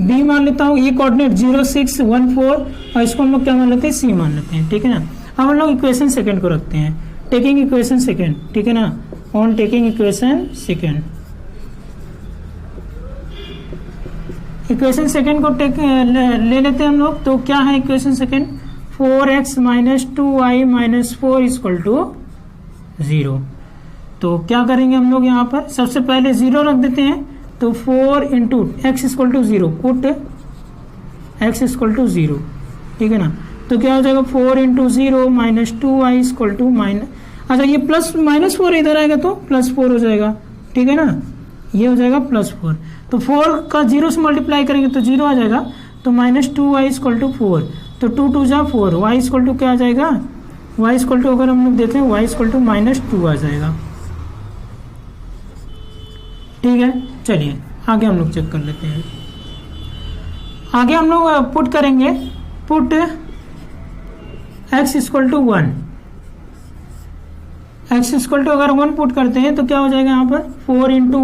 b मान लेता हूँ। ये कोऑर्डिनेट 0 6 1 4 और इसको हम लोग क्या मान लेते हैं c मान लेते हैं, ठीक है ना। अब हम लोग इक्वेशन सेकंड को रखते हैं, टेकिंग इक्वेशन सेकंड, ठीक है ना। On taking equation second, equation second को ले लेते हैं हम लोग। तो क्या है equation second, 4x minus 2y minus 4 equal to 0। तो क्या करेंगे हम लोग यहाँ पर, सबसे पहले 0 रख देते हैं। तो 4 into x equal to 0, put x equal to 0, ठीक है ना। तो क्या हो जाएगा 4 into 0 minus 2y equal to minus, अच्छा ये प्लस माइनस 4 इधर आएगा तो प्लस 4 हो जाएगा, ठीक है ना। ये हो जाएगा प्लस 4। तो 4 का 0 से मल्टीप्लाई करेंगे तो 0 आ जाएगा। तो माइनस 2y इक्वल टू 4, तो 2 2 जा 4, y इक्वल टू क्या आ जाएगा, y इक्वल टू अगर हम लोग देते हैं y इक्वल टू माइनस 2 आ जाएगा, ठीक है। चलिए आगे हम लोग चेक कर लेते हैं। आगे हम लोग पुट करेंगे, put x equal to 1, x equal to अगर 1 पुट करते हैं तो क्या हो जाएगा यहाँ पर 4 इंटू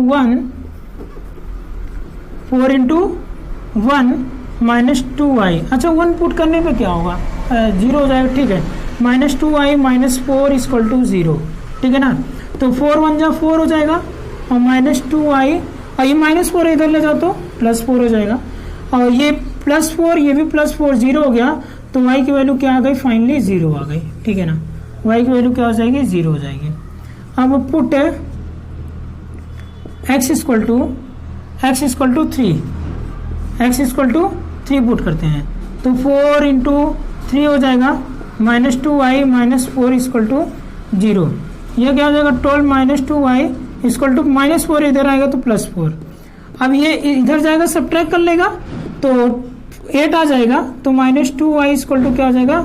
1 माइनस 2y। अच्छा 1 पुट करने पे क्या होगा 0 हो जाएगा, ठीक है। Minus 2y minus 4 equal to 0, ठीक है ना। तो 4 1 जा 4 हो जाएगा और माइनस 2y और ये माइनस 4 इधर ले जाओ तो प्लस 4 हो जाएगा और ये प्लस 4 ये भी प्लस 4 0 हो गया। तो y की वैल्यू क्या आ गई, फाइनली 0 आ गई, ठीक है ना। y की वैल्यू क्या हो जाएगी 0 हो जाएगी। अब put x equal to 3, x equal to 3 put करते हैं। तो 4 इंटू 3 हो जाएगा minus 2y minus 4 equal to 0। यह क्या हो जाएगा 12 minus 2y equal to minus 4 इधर आएगा तो प्लस 4। अब ये इधर जाएगा सब्ट्रैक्ट कर लेगा तो 8 आ जाएगा। तो माइनस 2y इक्वल टू क्या हो जाएगा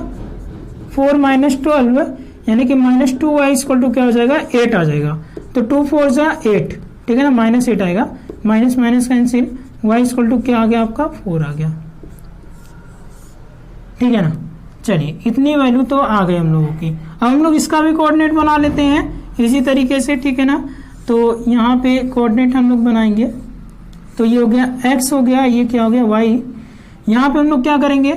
4 माइनस 12, यानी कि माइनस 2y इक्वल टू क्या हो जाएगा 8 आ जाएगा। तो 2 4 जा 8, ठीक है ना, माइनस 8 आएगा, minus minus cancel, y equal to क्या आ गया आपका 4 आ गया, ठीक है ना। चलिए इतनी वैल्यू तो आ गई हम लोगों की। अब हम लोग इसका भी कोऑर्डिनेट बना लेते हैं इसी तरीके से, ठीक है ना। तो यहाँ पे कोऑर्डिनेट हम लोग बनाएंगे। तो ये हो गया x हो गया, ये क्या हो गया y। यहाँ पे हम लोग क्या करेंगे,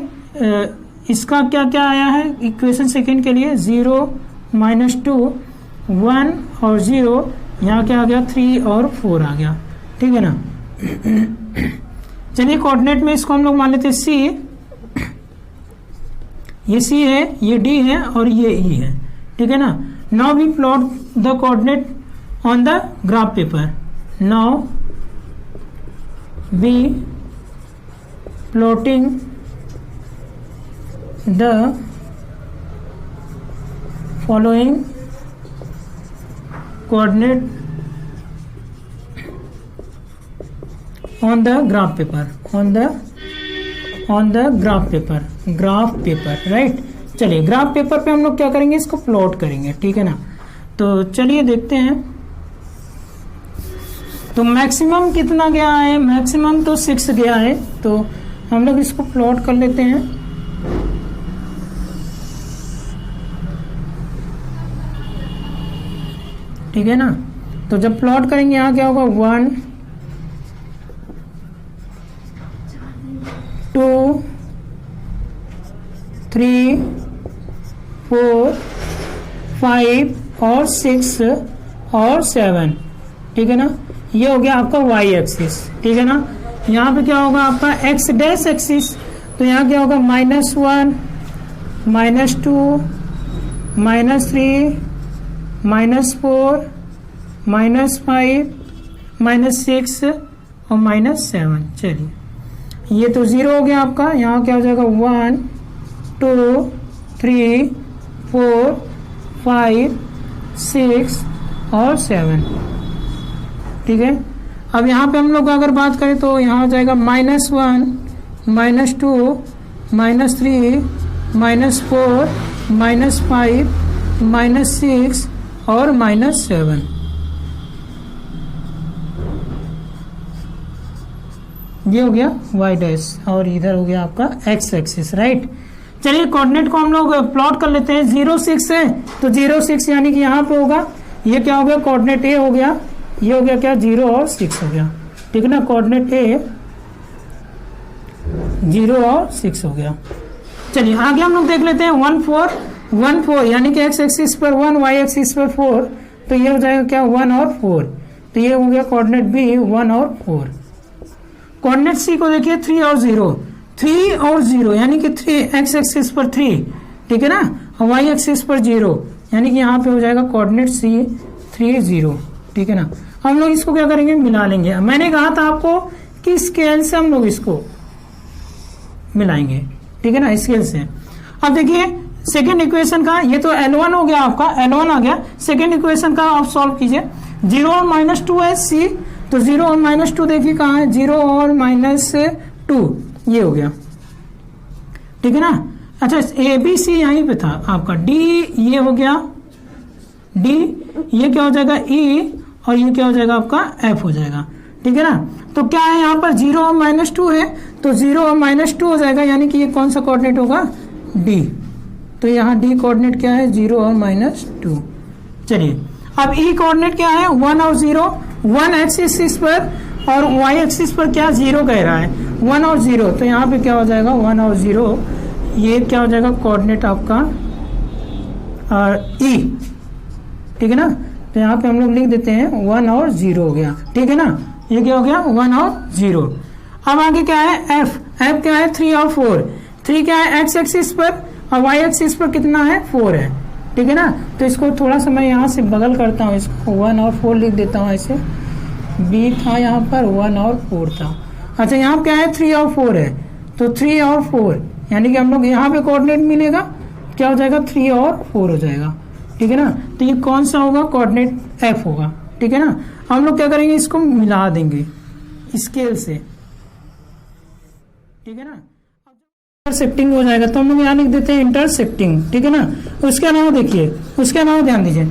इसका क्या क्या आया है इक्वेशन सेकंड के लिए 0 माइनस 2 1 और 0, यहाँ क्या आ गया 3 और 4 आ गया, ठीक है ना। चलिए कोऑर्डिनेट में इसको हम लोग मान लेते हैं c, ये c है, ये d है और ये e है, ठीक है ना। Now we plot the coordinate on the graph paper. Now we plotting the coordinate on the graph paper, on the graph paper, right. चलिए ग्राफ पेपर पे हम लोग क्या करेंगे, इसको प्लॉट करेंगे, ठीक है ना। तो चलिए देखते हैं। तो मैक्सिमम कितना गया है, मैक्सिमम तो 6 गया है, तो हम लोग इसको प्लॉट कर लेते हैं। ठीक है ना। तो जब प्लॉट करेंगे यहाँ क्या होगा, 1 2 3 4 5 और 6 और 7, ठीक है ना। ये हो गया आपका वाई एक्सिस, ठीक है ना। यहाँ पे क्या होगा आपका एक्स डैश एक्सिस, तो यहाँ क्या होगा -1 -2 -3 -4 -5 -6 और -7। चलिए ये तो 0 हो गया आपका। यहाँ क्या हो जाएगा 1 2 3 4 5 6 और 7, ठीक है। अब यहाँ पे हम लोग अगर बात करें तो यहाँ हो जाएगा -1 -2 -3 -4 -5 -6 और -7। ये हो गया y डैश और इधर हो गया आपका x एक्सिस, राइट। चलिए कोऑर्डिनेट को हम लोग प्लॉट कर लेते हैं। 0 6 है तो 0 6 यानी कि यहाँ पे होगा, ये क्या हो गया कोऑर्डिनेट A हो गया, ये हो गया क्या 0 और 6 हो गया, ठीक है ना। कोऑर्डिनेट A 0 और 6 हो गया। चलिए आगे हम लोग देख लेते हैं 1 4 1 4 यानी कि x एक्सिस पर 1 y एक्सिस पर 4, तो ये हो जाएगा क्या 1 और 4, तो ये हो गया कोऑर्डिनेट B 1 और 4। कोऑर्डिनेट C को देखिए 3 और 0, 3 और 0 यानी कि 3 x एक्सिस पर 3, ठीक है ना, और y एक्सिस पर 0 यानी कि यहाँ पे हो जाएगा कोऑर्डिनेट C 3 0, ठीक है ना। हम लोग इसको क्या करेंगे, मिला लेंगे। मैंने कहा था आपको कि स्केल से हम लोग इसको मिलाएंगे, ठीक है ना, स्केल से। अब देखिए सेकेंड इक्वेशन का, ये तो L1 हो गया आपका, L1 आ गया। सेकेंड इक्वेशन का आप सॉल्व कीजिए। 0 और -2 है C, तो 0 और -2 देखिए कहाँ है, 0 और -2 ये हो गया, ठीक है ना। अच्छा ABC यहीं पे था आपका, D ये हो गया D, ये क्या हो जाएगा E और ये क्या हो जाएगा आपका F हो जाएगा, ठीक है ना। तो क्या है यहाँ पर 0 और -2 है, तो 0 और -2 हो जाएगा, यानी कि ये कौन सा कोऑर्डिनेट होगा D, तो यहाँ D कोऑर्डिनेट क्या है 0 और -2। चलिए अब E कोऑर्डिनेट क्या है 1 और 0, 1 एक्सिस पर और y एक्सिस पर क्या 0 कह रहा है, 1 और 0, तो यहाँ पे क्या हो जाएगा 1 और 0, ये क्या हो जाएगा कोऑर्डिनेट आपका E, ठीक है ना। तो यहाँ पे हम लोग लिख देते हैं 1 और 0 हो गया, ठीक है ना। ये क्या हो गया 1 और 0। अब आगे क्या है F क्या है 3 और 4, 3 क्या है x एक्सिस पर और y एक्सिस पर कितना है 4 है, ठीक है ना। तो इसको थोड़ा सा मैं यहाँ से बगल करता हूँ, इसको 1 और 4 लिख देता हूँ ऐसे, B था यहाँ पर 1 और 4 था। अच्छा यहाँ क्या है 3 और 4 है, तो 3 और 4 यानी कि हम लोग यहाँ पे कोऑर्डिनेट मिलेगा क्या हो जाएगा 3 और 4 हो जाएगा, ठीक है ना। तो ये कौन सा होगा कोऑर्डिनेट F होगा, ठीक है ना। हम लोग क्या करेंगे इसको मिला देंगे स्केल से, ठीक है ना। इंटरसेक्टिंग हो जाएगा तो हम लोग यहाँ लिख देते हैं इंटरसेक्टिंग, ठीक है ना। उसके अलावा देखिए, उसके अलावा ध्यान दीजिए।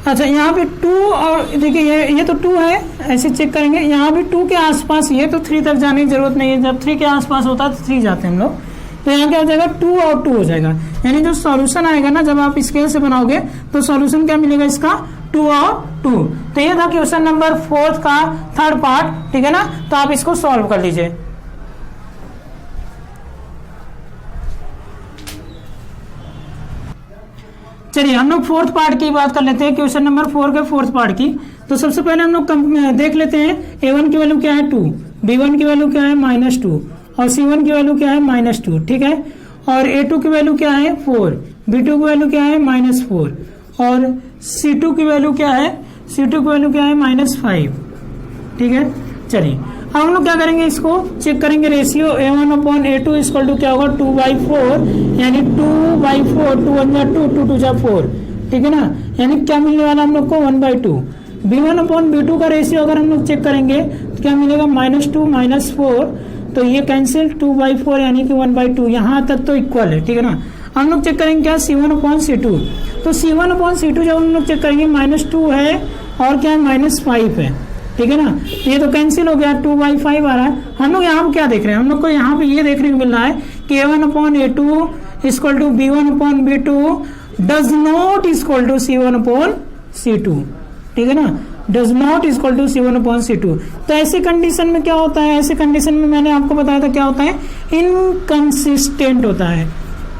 अच्छा यहाँ पे 2 और देखिए ये तो 2 है, ऐसे चेक करेंगे यहाँ भी 2 के आसपास, ये तो 3 तक जाने की जरूरत नहीं है, जब 3 के आसपास होता है तो 3 जाते हैं हम लोग। तो यहाँ क्या हो जाएगा 2 और 2 हो जाएगा, यानी जो सॉल्यूशन आएगा ना जब आप स्केल से बनाओगे तो सॉल्यूशन क्या मिलेगा इसका 2 और 2। तो ये था क्वेश्चन नंबर 4 का थर्ड पार्ट, ठीक है ना। तो आप इसको सॉल्व कर लीजिए। चलिए हम लोग फोर्थ पार्ट की बात कर लेते हैं, क्वेश्चन नंबर 4 के फोर्थ पार्ट की। तो सबसे पहले हम लोग देख लेते हैं A1 की वैल्यू क्या है 2, B1 की वैल्यू क्या है -2 और C1 की वैल्यू क्या है -2, ठीक है। और A2 की वैल्यू क्या है 4, B2 की वैल्यू क्या है -4 और C2 की वैल्यू क्या है, C2 की वैल्यू क्या है -5, ठीक है। चलिए अब हम लोग क्या करेंगे, इसको चेक करेंगे रेशियो A1/A2 इक्वल टू क्या होगा 2/4, यानी 2/4, 2 1 2 2 2 4, ठीक है ना। यानी क्या मिलने वाला हम लोग को 1/2, B1/B2 का रेशियो अगर हम लोग चेक करेंगे तो क्या मिलेगा, -2 -4, तो ये कैंसिल, 2/4 यानी कि 1/2, यहाँ तक तो इक्वल है, ठीक है ना। हम लोग चेक करेंगे क्या, C1/C2, तो C1/C2 जब हम लोग चेक करेंगे -2 है और क्या है -5 है, ठीक है ना। ये तो कैंसिल हो गया, 2/5 आ रहा है। हम लोग यहाँ पे क्या देख रहे हैं, हम लोग को यहाँ पे ये देखने को मिल रहा है कि A1/A2 equal to B1/B2 does not equal to C1/C2, ठीक है ना, does not equal to C1/C2। तो ऐसे कंडीशन में क्या होता है, ऐसे कंडीशन में मैंने आपको बताया था क्या होता है, इनकंसिस्टेंट होता है,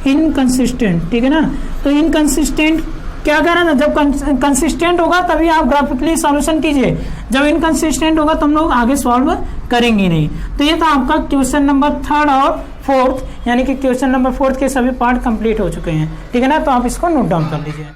इनकंसिस्टेंट, ठीक है ना। तो इनकंसिस्टेंट क्या कह रहा है, जब कंसिस्टेंट होगा तभी आप ग्राफिकली सॉल्यूशन कीजिए, जब इनकंसिस्टेंट होगा तो हम लोग आगे सॉल्व करेंगे नहीं। तो ये था आपका क्वेश्चन नंबर 3 और 4, यानी कि क्वेश्चन नंबर 4 के सभी पार्ट कंप्लीट हो चुके हैं, ठीक है ना। तो आप इसको नोट डाउन कर लीजिए।